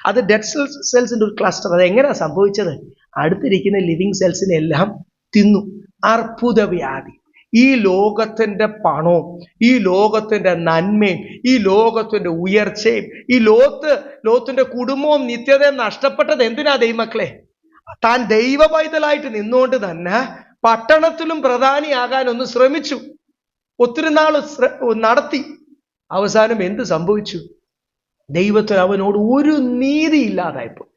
അത് ഡെഡ് സെൽസിന്റെ ഒരു ക്ലസ്റ്റർ. അത് എങ്ങനെയാ സംഭവിച്ചത്? അടുത്തിരിക്കുന്ന ലിവിങ് സെൽസിനെ എല്ലാം തിന്നു. അർബുദ വ്യാധി. ഈ ലോകത്തിന്റെ പണവും ഈ ലോകത്തിന്റെ നന്മയും ഈ ലോകത്തിന്റെ ഉയർച്ചയും ഈ ലോകത്തിന്റെ കുടുംബവും നിത്യതയും നഷ്ടപ്പെട്ടത് എന്തിനാ ദൈവമക്കളെ? താൻ ദൈവ പൈതലായിട്ട് നിന്നുകൊണ്ട് തന്നെ പട്ടണത്തിലും പ്രധാനിയാകാൻ ഒന്ന് ശ്രമിച്ചു, ഒത്തിരി നാൾ നടത്തി. അവസാനം എന്ത് സംഭവിച്ചു? ദൈവത്തിന് അവനോട് ഒരു നീതി ഇല്ലാതായിപ്പോയി.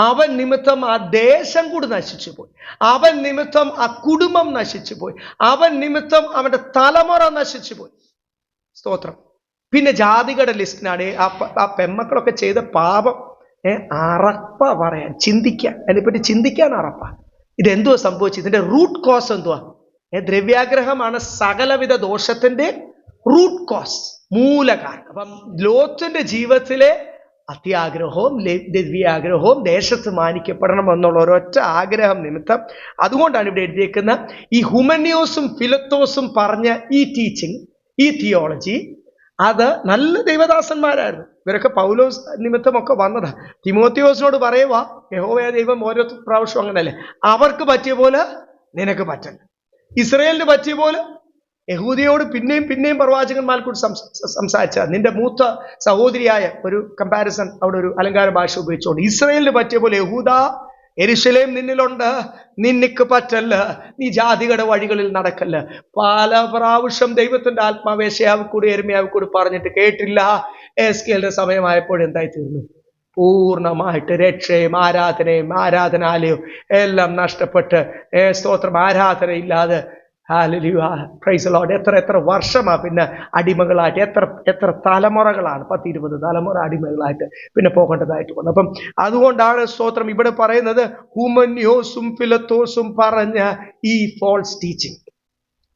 അവൻ നിമിത്തം ആ ദേശം കൂടി നശിച്ചു പോയി. അവൻ നിമിത്തം ആ കുടുംബം നശിച്ചു പോയി. അവൻ നിമിത്തം അവന്റെ തലമുറ നശിച്ചു പോയി. സ്തോത്രം. പിന്നെ ജാതികളുടെ ലിസ്റ്റിനാണ് ആ പെമ്മക്കളൊക്കെ ചെയ്ത പാപം. അറപ്പ പറയാൻ, ചിന്തിക്കാൻ, അതിനെപ്പറ്റി ചിന്തിക്കാൻ അറപ്പ. ഇതെന്തുവാ സംഭവിച്ചത്? ഇതിന്റെ റൂട്ട് കോസ് എന്തുവാ? ദ്രവ്യാഗ്രഹമാണ് സകലവിധ ദോഷത്തിന്റെ റൂട്ട് കോസ്, മൂലകാരണം. അപ്പം ലോത്തിന്റെ ജീവിതത്തിലെ അത്യാഗ്രഹവും ദിവ്യാഗ്രഹവും ദേശത്ത് മാനിക്കപ്പെടണം എന്നുള്ള ഒരൊറ്റ ആഗ്രഹം നിമിത്തം, അതുകൊണ്ടാണ് ഇവിടെ എഴുതിയേക്കുന്ന ഈ ഹുമനിയോസും ഫിലത്തോസും പറഞ്ഞ ഈ ടീച്ചിങ്, ഈ തിയോളജി, അത് നല്ല ദൈവദാസന്മാരായിരുന്നു. ഇവരൊക്കെ പൗലോസ് നിമിത്തമൊക്കെ വന്നതാ. തിമോത്തിയോസിനോട് പറയുക, യഹോവയായ ദൈവം ഓരോ പ്രാവശ്യം അങ്ങനല്ലേ, അവർക്ക് പറ്റിയ പോലെ നിനക്ക് പറ്റല്ല. ഇസ്രായേലിന് പറ്റിയ പോലെ യഹൂദിയോട് പിന്നെയും പിന്നെയും പ്രവാചകന്മാർക്കൂടി സംസാരിച്ച നിന്റെ മൂത്ത സഹോദരിയായ ഒരു കമ്പാരിസൺ, അവിടെ ഒരു അലങ്കാര ഭാഷ ഉപയോഗിച്ചുകൊണ്ട്, ഇസ്രായേലിന് പറ്റിയ പോലെ യഹൂദ, യെരൂശലേം നിന്നിലുണ്ട്, നിനക്ക് പറ്റല്ല, നീ ജാതികളുടെ വഴികളിൽ നടക്കല്ല. പല പ്രാവശ്യം ദൈവത്തിന്റെ ആത്മാവ് യെശയ്യാവിൽ കൂടി യിരെമ്യാവിൽ കൂടി പറഞ്ഞിട്ട് കേട്ടില്ല. എസ്കേലിന്റെ സമയമായപ്പോൾ എന്തായി തീർന്നു? പൂർണ്ണമായിട്ട് രക്ഷയും ആരാധനാലയവും എല്ലാം നഷ്ടപ്പെട്ട്, സ്തോത്രം, ആരാധന ഇല്ലാതെ, ഹല്ലേലൂയ, പ്രൈസ് ദി ലോർഡ്, എത്ര വർഷമാ പിന്നെ അടിമകളായിട്ട്, എത്ര തലമുറകളാണ്, 10-20 തലമുറ അടിമകളായിട്ട് പിന്നെ പോകേണ്ടതായിട്ട് വന്നു. അപ്പം അതുകൊണ്ടാണ് സ്തോത്രം ഇവിടെ പറയുന്നത്, ഹുമന്യോസും ഫിലത്തോസും പറഞ്ഞ ഈ ഫോൾസ് ടീച്ചിങ്,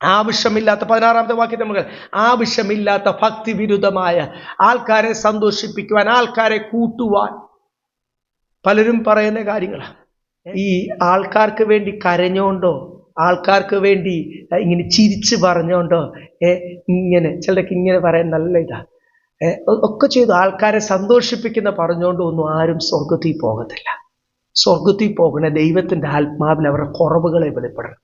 ആവശ്യമില്ലാത്ത 16ാമത്തെ വാക്യം നമുക്ക്, ആവശ്യമില്ലാത്ത ഭക്തി വിരുദ്ധമായ, ആൾക്കാരെ സന്തോഷിപ്പിക്കുവാൻ, ആൾക്കാരെ കൂട്ടുവാൻ പലരും പറയുന്ന കാര്യങ്ങളാണ്. ഈ ആൾക്കാർക്ക് വേണ്ടി കരഞ്ഞോണ്ടോ, ആൾക്കാർക്ക് വേണ്ടി ഇങ്ങനെ ചിരിച്ച് പറഞ്ഞോണ്ടോ, ഇങ്ങനെ ചിലർക്ക് ഇങ്ങനെ പറയാൻ നല്ല ഇതാ ഒക്കെ ചെയ്തു ആൾക്കാരെ സന്തോഷിപ്പിക്കുന്ന പറഞ്ഞുകൊണ്ടോ ഒന്നും ആരും സ്വർഗത്തിൽ പോകത്തില്ല. സ്വർഗത്തിൽ പോകുന്ന ദൈവത്തിന്റെ ആത്മാവിൽ അവരുടെ കുറവുകളെ വെളിപ്പെടണം.